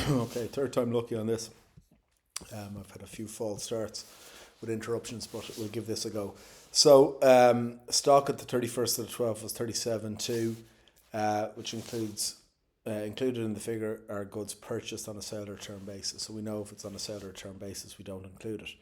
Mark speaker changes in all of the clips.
Speaker 1: Okay, third time lucky on this. I've had a few false starts with interruptions, but we'll give this a go. So stock at the 31st of the 12th was 37.2, which included in the figure are goods purchased on a sale or return basis. So we know if it's on a sale or return basis, we don't include it.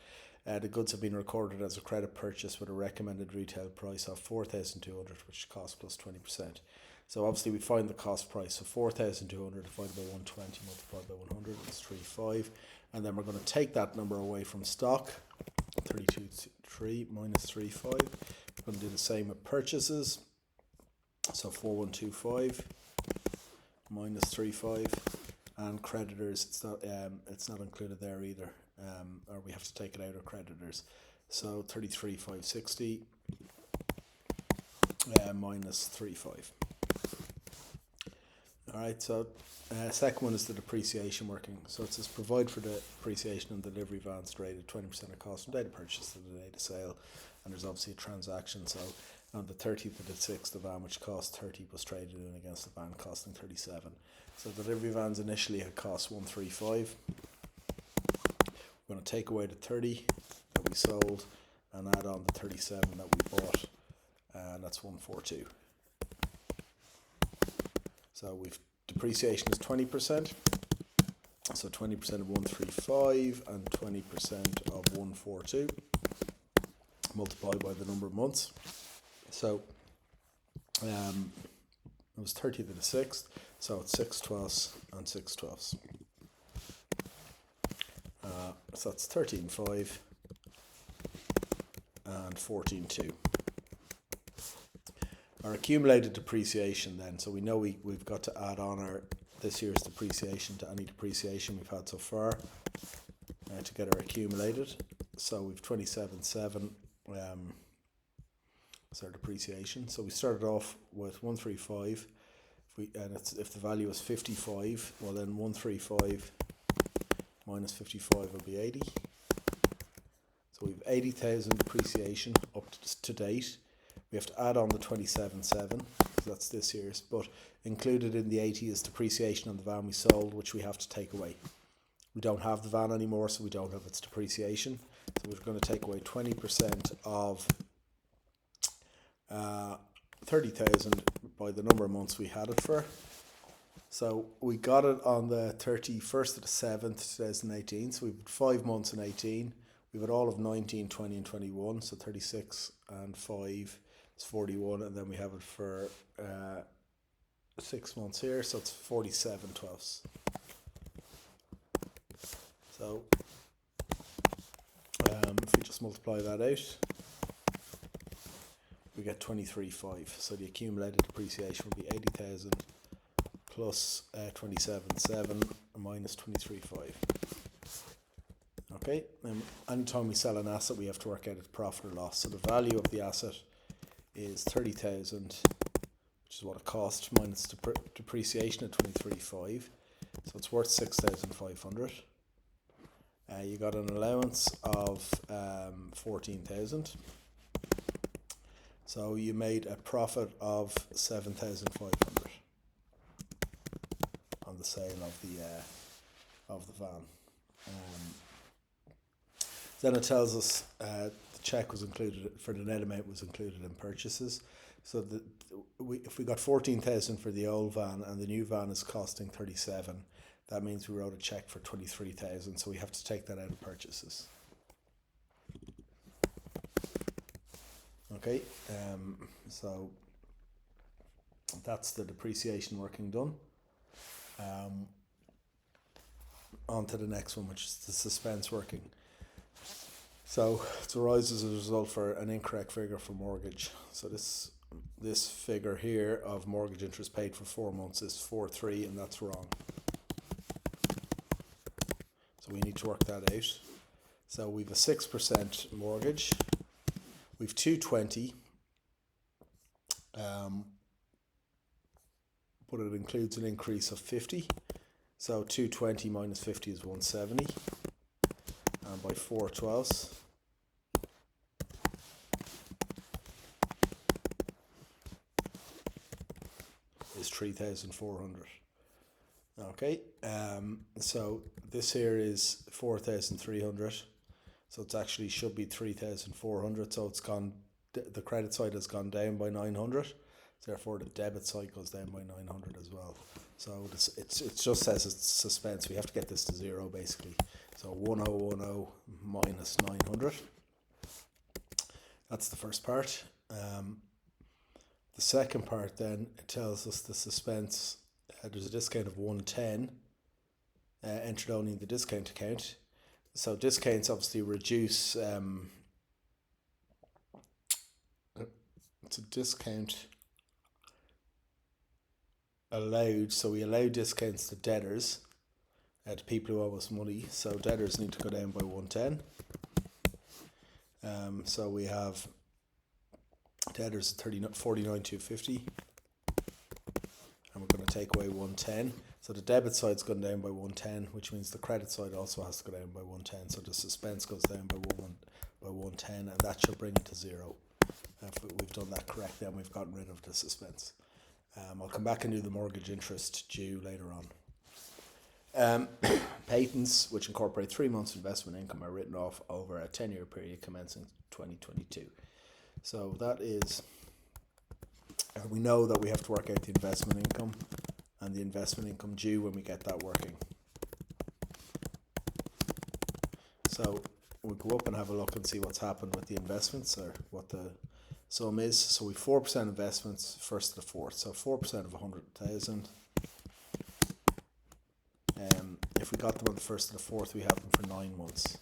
Speaker 1: The goods have been recorded as a credit purchase with a recommended retail price of 4,200, which cost plus 20%. So obviously we find the cost price. So 4,200 divided by 120 multiplied by 100 is 3.5. And then we're going to take that number away from stock, 32.3 minus 3.5. We're going to do the same with purchases. So 4,125 minus 3.5. And creditors, it's not included there either, or we have to take it out of creditors. So 33,560 minus 3.5. Alright, so second one is the depreciation working. So it says provide for the depreciation and delivery vans rated 20% of cost from date of purchase to the date of sale. And there's obviously a transaction. So on the 30th of the 6th, the van which cost 30 was traded in against the van costing 37. So the delivery vans initially had cost 135. We're going to take away the 30 that we sold and add on the 37 that we bought, and that's 142. So we've depreciation is 20%. So 20% of 135 and 20% of 142 multiplied by the number of months. So it was 30th of the 6th, so it's 6/12 and 6/12. So that's 13.5 and 14.2. Our accumulated depreciation then, so we know we've got to add on this year's depreciation to any depreciation we've had so far to get our accumulated. So we've 27.7 as our depreciation. So we started off with 135. If the value is 55, well then 135 minus 55 will be 80. So we've 80,000 depreciation up to date. We have to add on the 27.7, because that's this year's, but included in the 80 is depreciation on the van we sold, which we have to take away. We don't have the van anymore, so we don't have its depreciation. So we're going to take away 20% of 30,000 by the number of months we had it for. So we got it on the 31st of the 7th, 2018. So we've had 5 months in 18. We've had all of 19, 20 and 21. So 36 and 5 is 41. And then we have it for 6 months here. So it's 47/12. So if we just multiply that out, we get 23.5. So the accumulated depreciation will be 80,000 plus 27.7 minus 23.5. Okay, anytime we sell an asset, we have to work out its profit or loss. So the value of the asset is 30,000, which is what it cost, minus depreciation at 23.5. So it's worth 6,500. You got an allowance of 14,000. So you made a profit of 7,500 on the sale of the van. Then it tells us the check was included for the net amount was included in purchases. So if we got 14,000 for the old van and the new van is costing 37, that means we wrote a check for 23,000. So we have to take that out of purchases. Okay, so that's the depreciation working done. On to the next one, which is the suspense working. So it arises as a result for an incorrect figure for mortgage. So this figure here of mortgage interest paid for 4 months is 4.3, and that's wrong. So we need to work that out. So we've a 6% mortgage. We've 220, but it includes an increase of 50. So 220 minus 50 is 170, and by 4/12 is 3,400. Okay, so this here is 4,300. So it's actually should be 3,400. So it's gone. The credit side has gone down by 900. Therefore, the debit side goes down by 900 as well. So it just says it's suspense. We have to get this to zero basically. So 1010 minus 900. That's the first part. The second part then, it tells us the suspense. There's a discount of 110 entered only in the discount account. So discounts obviously reduce. It's a discount allowed. So we allow discounts to debtors, to people who owe us money. So debtors need to go down by 110. So we have debtors 49,250, and we're going to take away 110. So the debit side's gone down by 110, which means the credit side also has to go down by 110. So the suspense goes down by 110, and that should bring it to zero. If we've done that correct, then we've gotten rid of the suspense. I'll come back and do the mortgage interest due later on. Patents, which incorporate 3 months investment income, are written off over a 10-year period commencing 2022. So that is, we know that we have to work out the investment income and the investment income due when we get that working. So we'll go up and have a look and see what's happened with the investments, or what the sum is. So we 4% investments first to the fourth. So 4% of 100,000. If we got them on the first to the fourth, we have them for 9 months.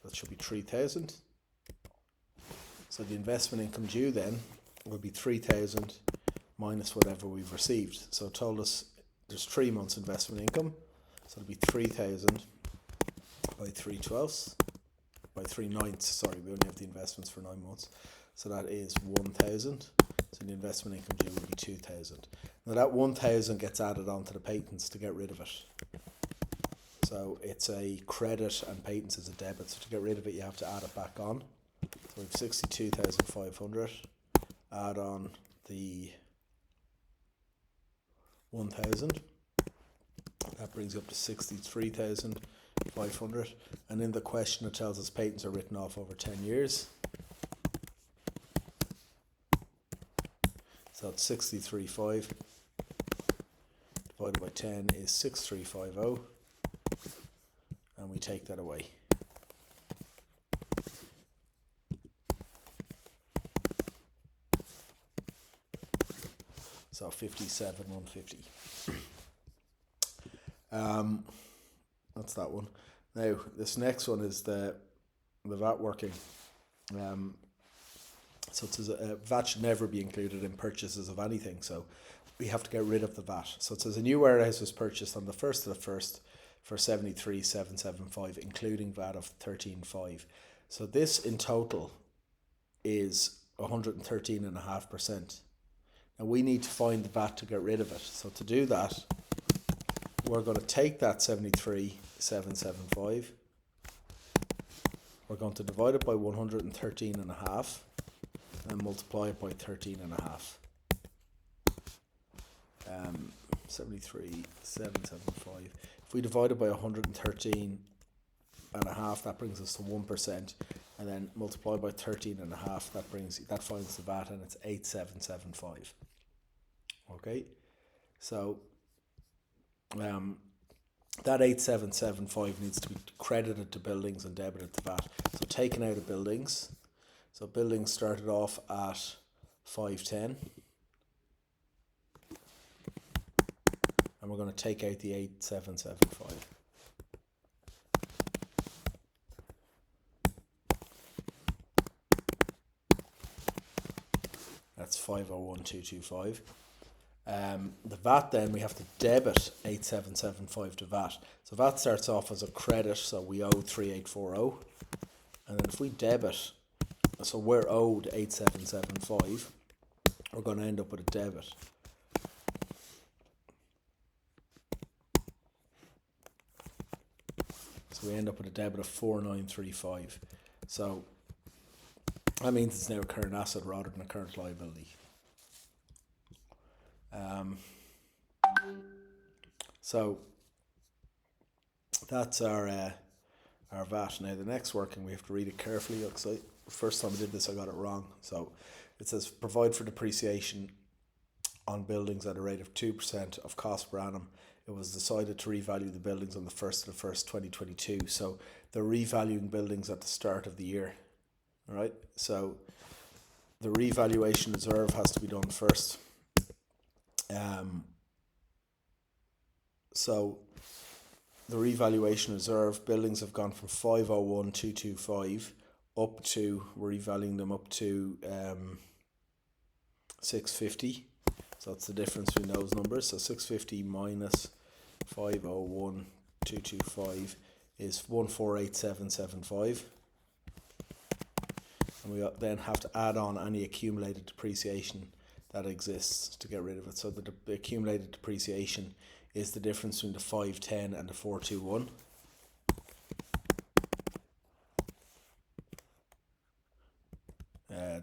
Speaker 1: That should be 3,000. So the investment income due then will be 3,000 minus whatever we've received. So it told us there's 3 months investment income. So it'll be 3,000 by 3/12, by 3/9. Sorry, we only have the investments for 9 months. So that is 1,000. So the investment income due will be 2,000. Now that 1,000 gets added onto the patents to get rid of it. So it's a credit and patents is a debit. So to get rid of it, you have to add it back on. So we have 62,500. Add on the 1,000. That brings you up to 63,500. And in the question, it tells us patents are written off over 10 years. So it's 63.5 divided by 10 is 6350, and we take that away. So 57,150. That's that one. Now this next one is the VAT working. So it says VAT should never be included in purchases of anything. So we have to get rid of the VAT. So it says a new warehouse was purchased on the 1st of the 1st for 73,775, including VAT of 13.5. So this in total is 113.5%. Now we need to find the VAT to get rid of it. So to do that, we're going to take that 73,775. We're going to divide it by 113.5 and multiply it by 13.5. 73,775. If we divide it by 113.5, that brings us to 1%, and then multiply by 13.5, that finds the VAT, and it's 8,775. Okay, so that 8,775 needs to be credited to buildings and debited to VAT. So taken out of buildings. So buildings started off at 510. And we're going to take out the 8,775. That's 501,225. The VAT then, we have to debit 8,775 to VAT. So VAT starts off as a credit, so we owe 3,840. And then if we debit, so we're owed 8,775, we're going to end up with a debit. So we end up with a debit of 4,935. So that means it's now a current asset rather than a current liability. So that's our VAT. Now the next working, we have to read it carefully, because first time I did this I got it wrong. So it says provide for depreciation on buildings at a rate of 2% of cost per annum. It was decided to revalue the buildings on the 1st of the 1st 2022. So they're revaluing buildings at the start of the year. All right, so the revaluation reserve has to be done first. So the revaluation reserve, buildings have gone from 501,225 up to, we're revaluing them up to 650. So that's the difference between those numbers. So 650 minus 501,225 is 148775. And we then have to add on any accumulated depreciation that exists to get rid of it. So the accumulated depreciation is the difference between the 510 and the 421.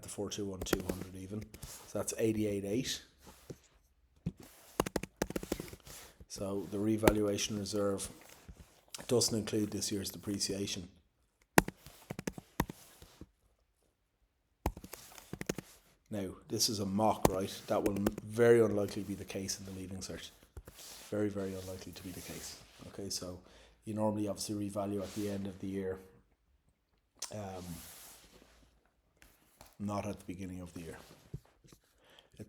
Speaker 1: The 421 200 even. So that's 88.8. So the revaluation reserve doesn't include this year's depreciation. Now, this is a mock, right? That will very unlikely be the case in the leaving cert. Very, very unlikely to be the case. Okay, so you normally obviously revalue at the end of the year, not at the beginning of the year.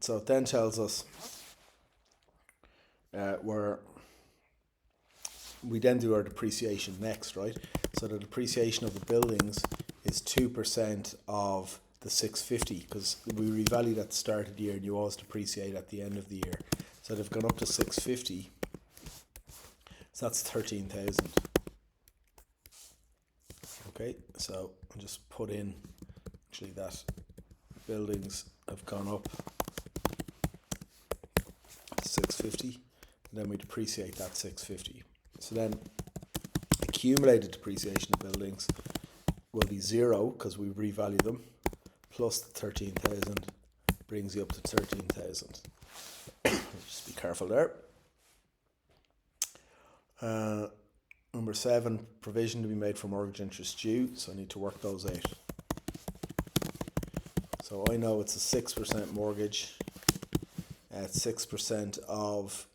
Speaker 1: So it then tells us where we then do our depreciation next, right? So the depreciation of the buildings is 2% of the 650, because we revalued at the start of the year and you always depreciate at the end of the year. So they've gone up to 650. So that's 13,000. Okay, so I'll just put in actually that buildings have gone up to 650, and then we depreciate that 650. So then accumulated depreciation of buildings will be 0 because we revalue them, plus the 13,000 brings you up to 13,000. Just be careful there. Number 7, provision to be made for mortgage interest due. So I need to work those out. So I know it's a 6% mortgage at 6% of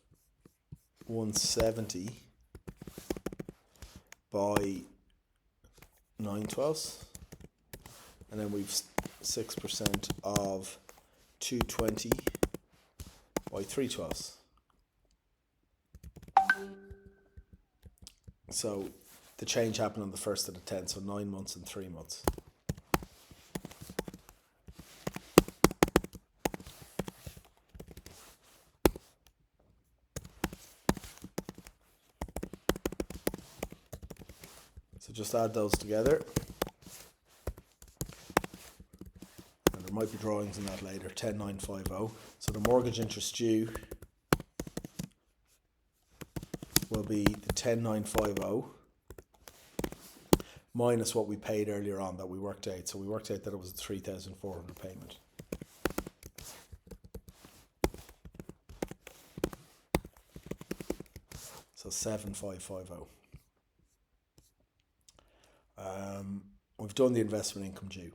Speaker 1: 170 by 9/12, and then we've 6% of 220 by 3/12. So the change happened on the 1st of the 10th, so 9 months and 3 months. So just add those together. And there might be drawings in that later, 10,950. So the mortgage interest due will be the 10,950 minus what we paid earlier on that we worked out. So we worked out that it was a 3,400 payment. So 7,550. We've done the investment income due.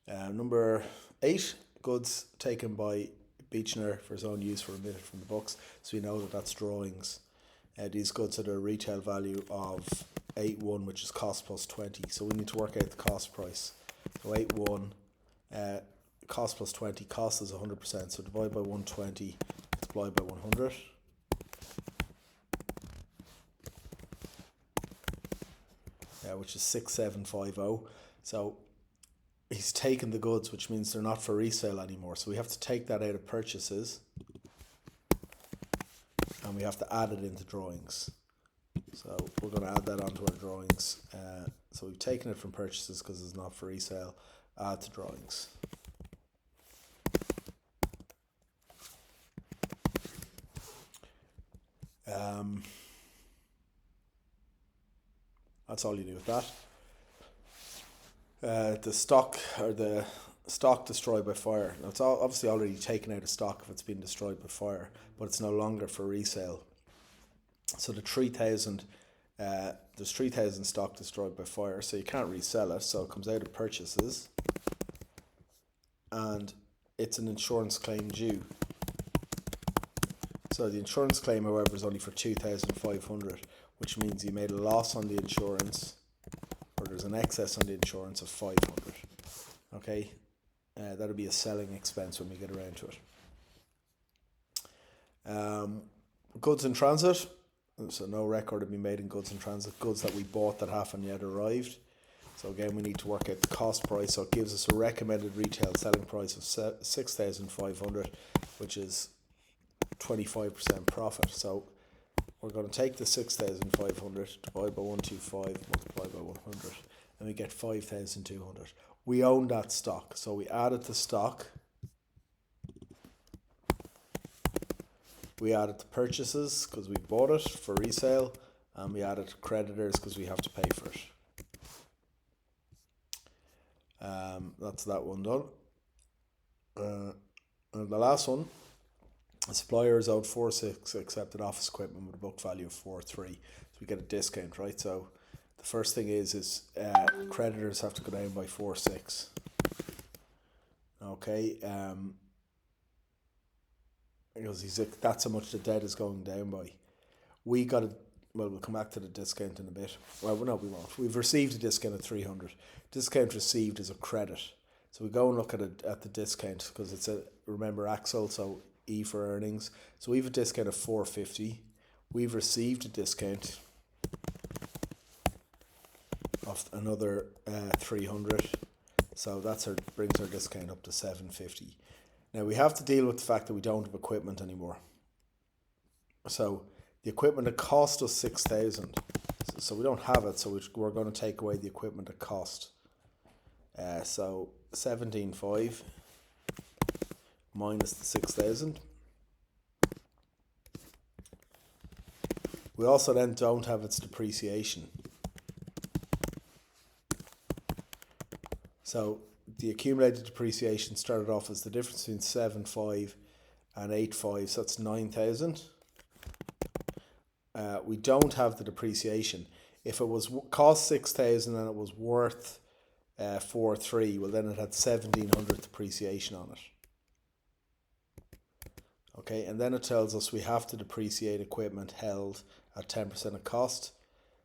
Speaker 1: Number 8, goods taken by Beechinor for his own use were omitted from the books. So we know that that's drawings. These goods are a retail value of 8.1, which is cost plus 20. So we need to work out the cost price. So 8.1, cost plus 20. Cost is 100%. So divide by 120, multiply by 100. Which is 6,750. So he's taken the goods, which means they're not for resale anymore. So we have to take that out of purchases, and we have to add it into drawings. So we're going to add that onto our drawings. So we've taken it from purchases because it's not for resale. Add to drawings. That's all you do with that. The stock or the stock destroyed by fire. Now it's obviously already taken out of stock if it's been destroyed by fire, but it's no longer for resale. So the 3,000, there's 3,000 stock destroyed by fire, so you can't resell it. So it comes out of purchases, and it's an insurance claim due. So the insurance claim, however, is only for 2,500, which means you made a loss on the insurance, or there's an excess on the insurance of 500. Okay, that'll be a selling expense when we get around to it. Goods in transit. So no record have been made in goods in transit. Goods that we bought that haven't yet arrived. So again, we need to work out the cost price. So it gives us a recommended retail selling price of 6,500, which is 25% profit. So we're going to take the 6,500, divide by 125, multiply by 100, and we get 5,200. We own that stock, so we added the stock. We added the purchases because we bought it for resale, and we added creditors because we have to pay for it. That's that one done. And the last one, the supplier is owed 4.6, accepted office equipment with a book value of 4.3. So we get a discount, right? So the first thing is creditors have to go down by 4.6. Okay, because that's how much the debt is going down by. We got a, well, we'll come back to the discount in a bit. Well, no, we won't. We've received a discount of 300. Discount received is a credit. So we go and look at the discount, because it's remember Axel, so E for earnings. So we have a discount of 450. We've received a discount of another 300. So brings our discount up to 750. Now we have to deal with the fact that we don't have equipment anymore. So the equipment that cost us 6,000. So we don't have it, so we're going to take away the equipment at cost. So 17.5 minus the 6,000. We also then don't have its depreciation. So the accumulated depreciation started off as the difference between 7.5 and 8.5, so that's 9,000. We don't have the depreciation. If it was cost 6,000 and it was worth 4.3, well then it had 1,700 depreciation on it. Okay, and then it tells us we have to depreciate equipment held at 10% of cost.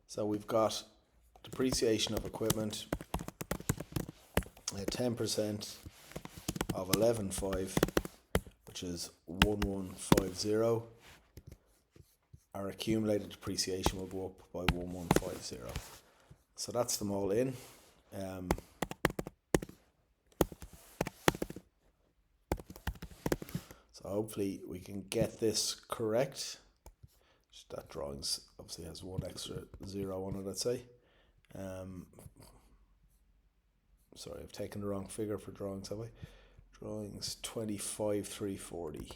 Speaker 1: So we've got depreciation of equipment at 10% of 11.5, which is 1150. Our accumulated depreciation will go up by 1150. So that's them all in. So hopefully we can get this correct. That drawings obviously has one extra zero on it, I'd say. Sorry, I've taken the wrong figure for drawings, have I? Drawings 25,340.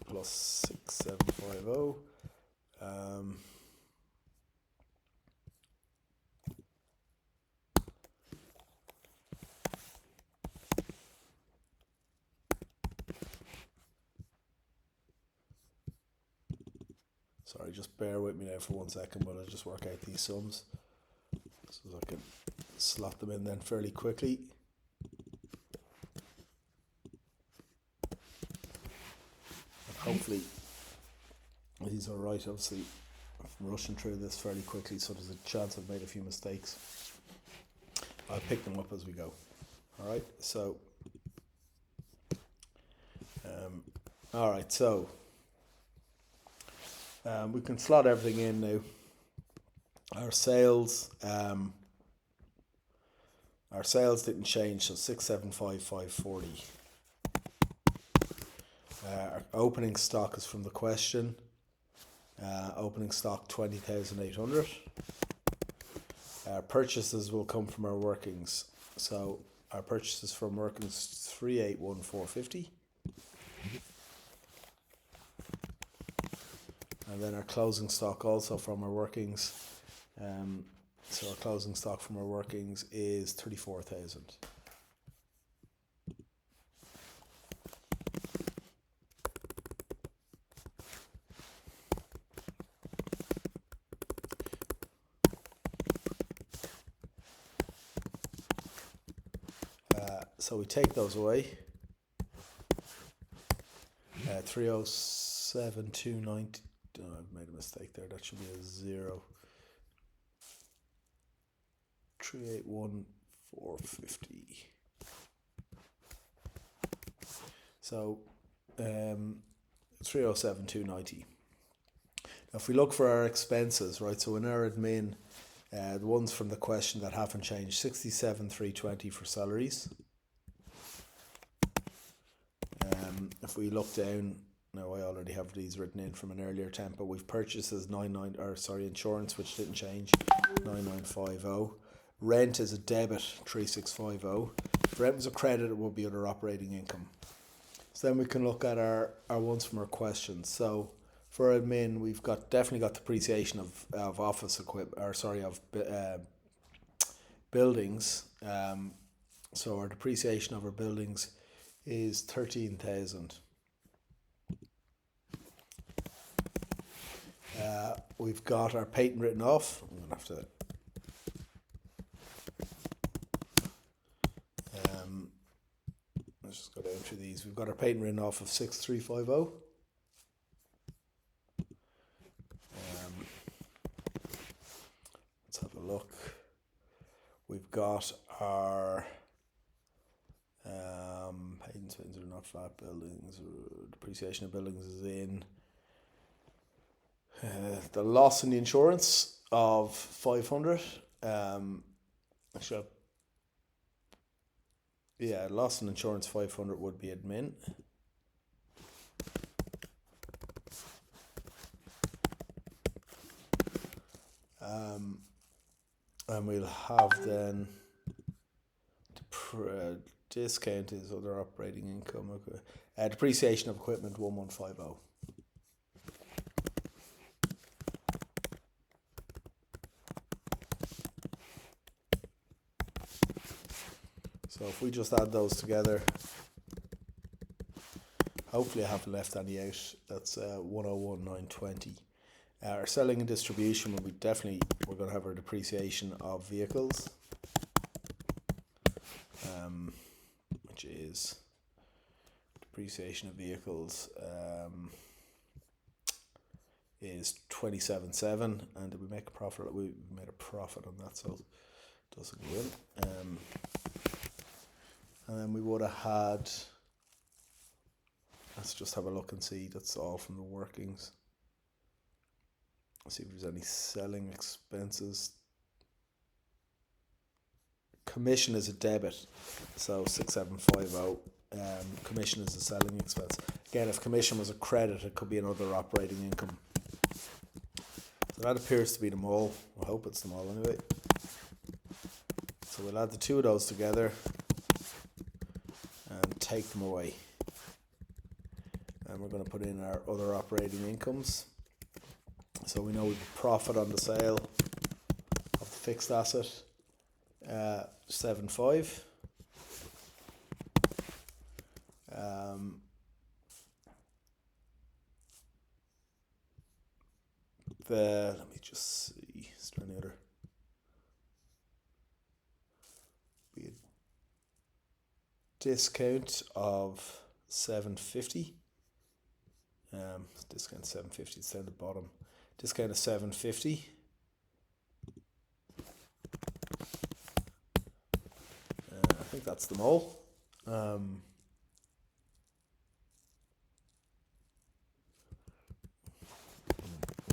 Speaker 1: Plus 6,750. Sorry, just bear with me now for 1 second while I just work out these sums so I can slot them in then fairly quickly. And hopefully these are right. Obviously I'm rushing through this fairly quickly, so there's a chance I've made a few mistakes. I'll pick them up as we go. Alright, so alright, so we can slot everything in now. Our sales didn't change, so 675,540. Our opening stock is from the question. Opening stock 20,800. Purchases will come from our workings. So our purchases from workings 381,450. And then our closing stock also from our workings. So our closing stock from our workings is 34,000. So we take those away. 307,290. Oh, I've made a mistake there. That should be a 0. 381,450. So 307,290. Now if we look for our expenses, right, so in our admin, the ones from the question that haven't changed, 67,320 for salaries. If we look down, now I already have these written in from an earlier temp, but we've purchased as insurance, which didn't change, 9950. Rent is a debit, 3650. If rent was a credit, it would be other operating income. So then we can look at our ones from our questions. So for admin, we've definitely got depreciation of office equipment, of buildings. So our depreciation of our buildings is 13,000. We've got our patent written off. I'm gonna have to. Let's just go down through these. We've got our patent written off of 6350. Let's have a look. We've got our patents are not flat buildings. Depreciation of buildings is in. The loss in the insurance of 500. Loss in insurance 500 would be admin. And we'll have then discount is other operating income. Okay. Depreciation of equipment 1150. So if we just add those together, hopefully I haven't left any out. That's 101,920. Our selling and distribution will be we're going to have our depreciation of vehicles, which is depreciation of vehicles is 27.7, and did we make a profit? We made a profit on that, so it doesn't go in. And then we would have had, let's just have a look and see, that's all from the workings. Let's see if there's any selling expenses. Commission is a debit, so 6750. Commission is a selling expense. Again, if commission was a credit, it could be another operating income. So that appears to be them all. I hope it's them all anyway. So we'll add the two of those together and take them away. And we're going to put in our other operating incomes. So we know we profit on the sale of the fixed asset, 7.5. Let me just see. Is there any other? Be a discount of 750. Discount 750. It's down the bottom. Discount of 750. I think that's them all. We'll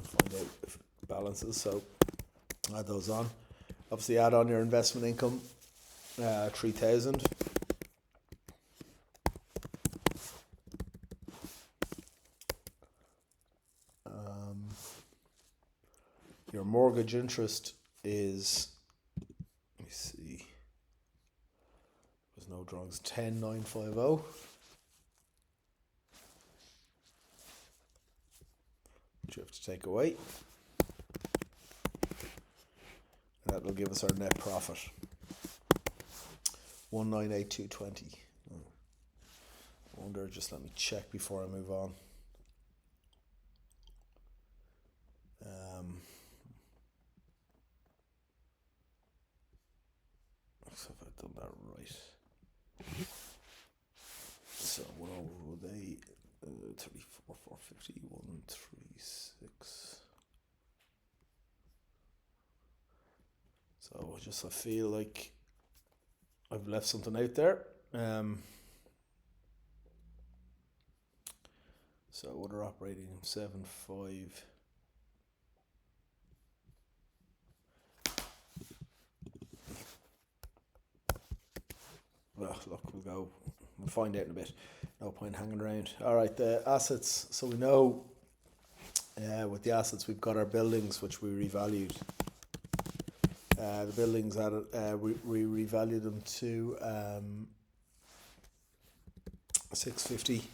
Speaker 1: find out if it balances, so add those on. Obviously add on your investment income, 3,000. Your mortgage interest is, let me see, there's no drawings, 10,950. which we have to take away. And that will give us our net profit. 198,220. I wonder, just let me check before I move on. So have I done that right? So what were they? 34, 450, 136. So I feel like I've left something out there. So other operating 7.5. Well, look, we'll find out in a bit. No point hanging around. All right, the assets. So we know with the assets we've got our buildings, which we revalued. The buildings we revalued them to 650,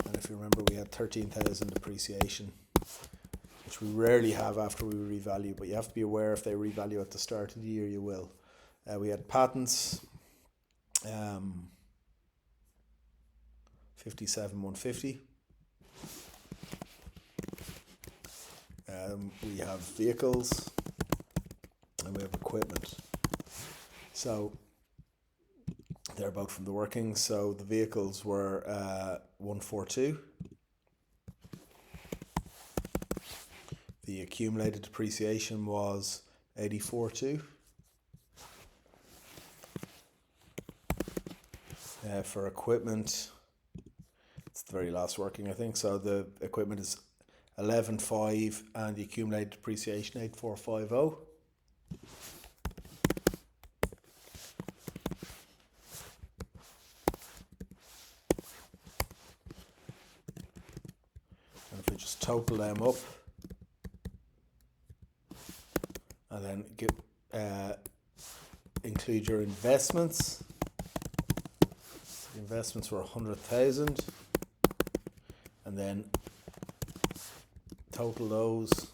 Speaker 1: and if you remember, we had 13,000 depreciation, which we rarely have after we revalue. But you have to be aware, if they revalue at the start of the year, you will. We had patents. 57,150. We have vehicles and we have equipment. So they're both from the workings. So the vehicles were 142. The accumulated depreciation was 84.2. For equipment, it's the very last working, I think. So the equipment is 11.5 and the accumulated depreciation 8.450. And if we just total them up and then include your investments. The investments were 100,000, and then total those,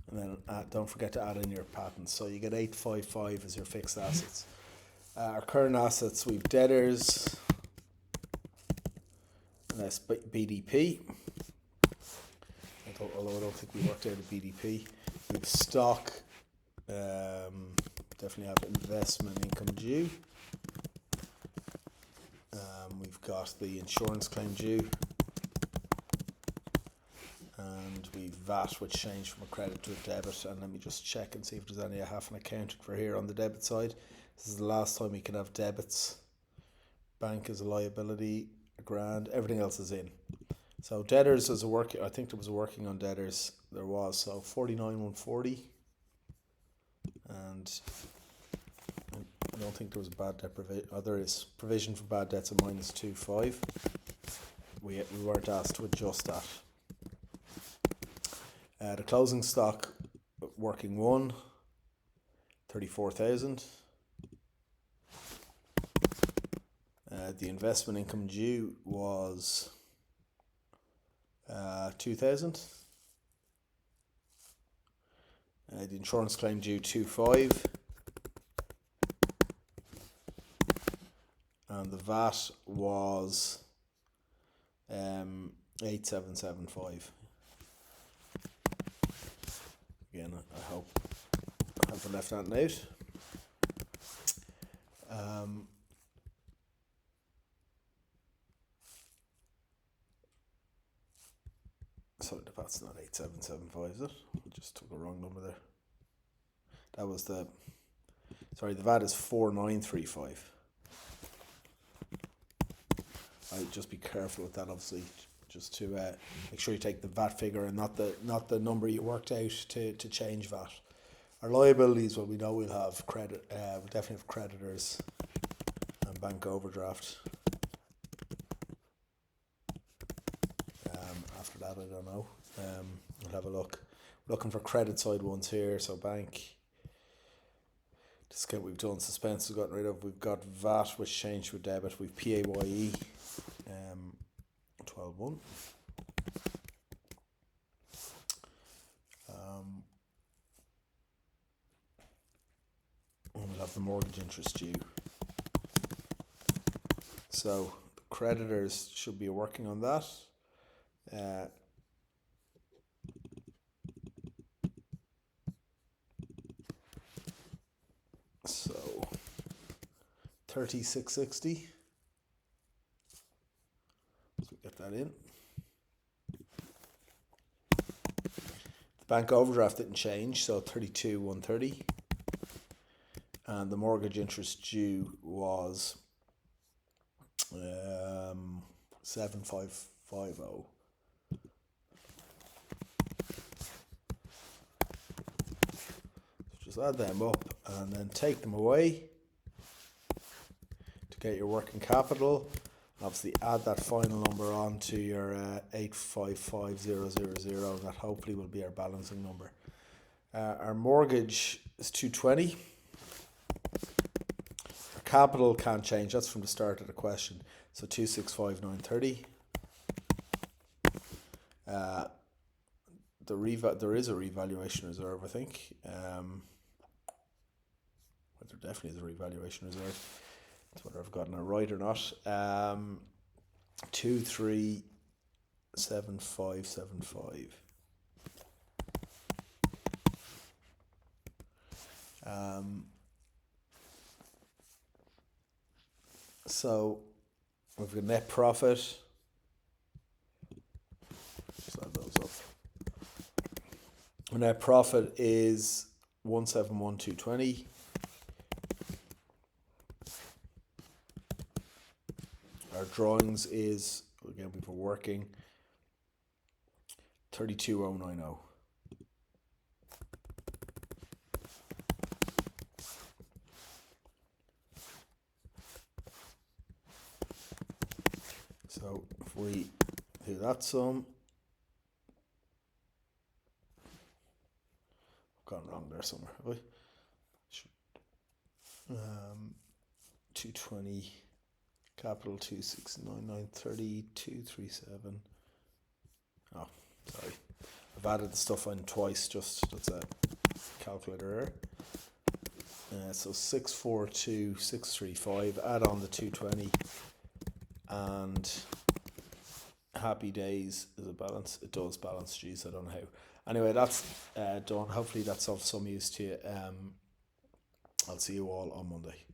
Speaker 1: and then don't forget to add in your patents. So you get 855 as your fixed assets. Our current assets, we've debtors, and that's BDP. Although I don't think we worked out a BDP. We've stock, definitely have investment income due. We've got the insurance claim due, and we've VAT, which changed from a credit to a debit. And let me just check and see if there's any I haven't accounted for here on the debit side. This is the last time we can have debits. Bank is a liability, £1,000. Everything else is in. So debtors as a working, I think there was a working on debtors. There was, so 49,140, and I don't think there was a bad debt provision. Oh, there is provision for bad debts of -2.5. We weren't asked to adjust that. The closing stock, working 1, 34,000. The investment income due was 2,000. The insurance claim due 2.5. And the VAT was 8,775. Again, I hope I haven't left that out. Sorry, the VAT's not 8,775, is it? I just took the wrong number there. That was the VAT is 4,935. I'd just be careful with that, obviously, just to make sure you take the VAT figure and not the number you worked out to change VAT. Our liabilities, well, we know we'll have credit. We'll definitely have creditors and bank overdraft. After that, I don't know. We'll have a look. Looking for credit side ones here. So bank. Discount we've done. Suspense we've gotten rid of. We've got VAT, which changed with debit. We've PAYE. 12.1. And we'll have the mortgage interest due. So the creditors should be working on that. So 3660. So we get that in. The bank overdraft didn't change, so 32,130. And the mortgage interest due was 7550. Just add them up and then take them away to get your working capital. Obviously add that final number on to your 855000. That hopefully will be our balancing number. Our mortgage is 220. Our capital can't change, that's from the start of the question. So 265930. There is a revaluation reserve, I think. There definitely is a revaluation reserve. That's whether I've gotten it right or not. 237575. So we've got net profit. Just add those up. Net profit is 171220. Our drawings is, again, we've been working, 32090. So if we do that sum, I've gone wrong there somewhere, have I? 220, capital 269930, 237. Oh, sorry. I've added the stuff in twice, that's a calculator error. So 642635, add on the 220, and happy days is a balance. It does balance, geez, I don't know how. Anyway, that's done. Hopefully that's of some use to you. I'll see you all on Monday.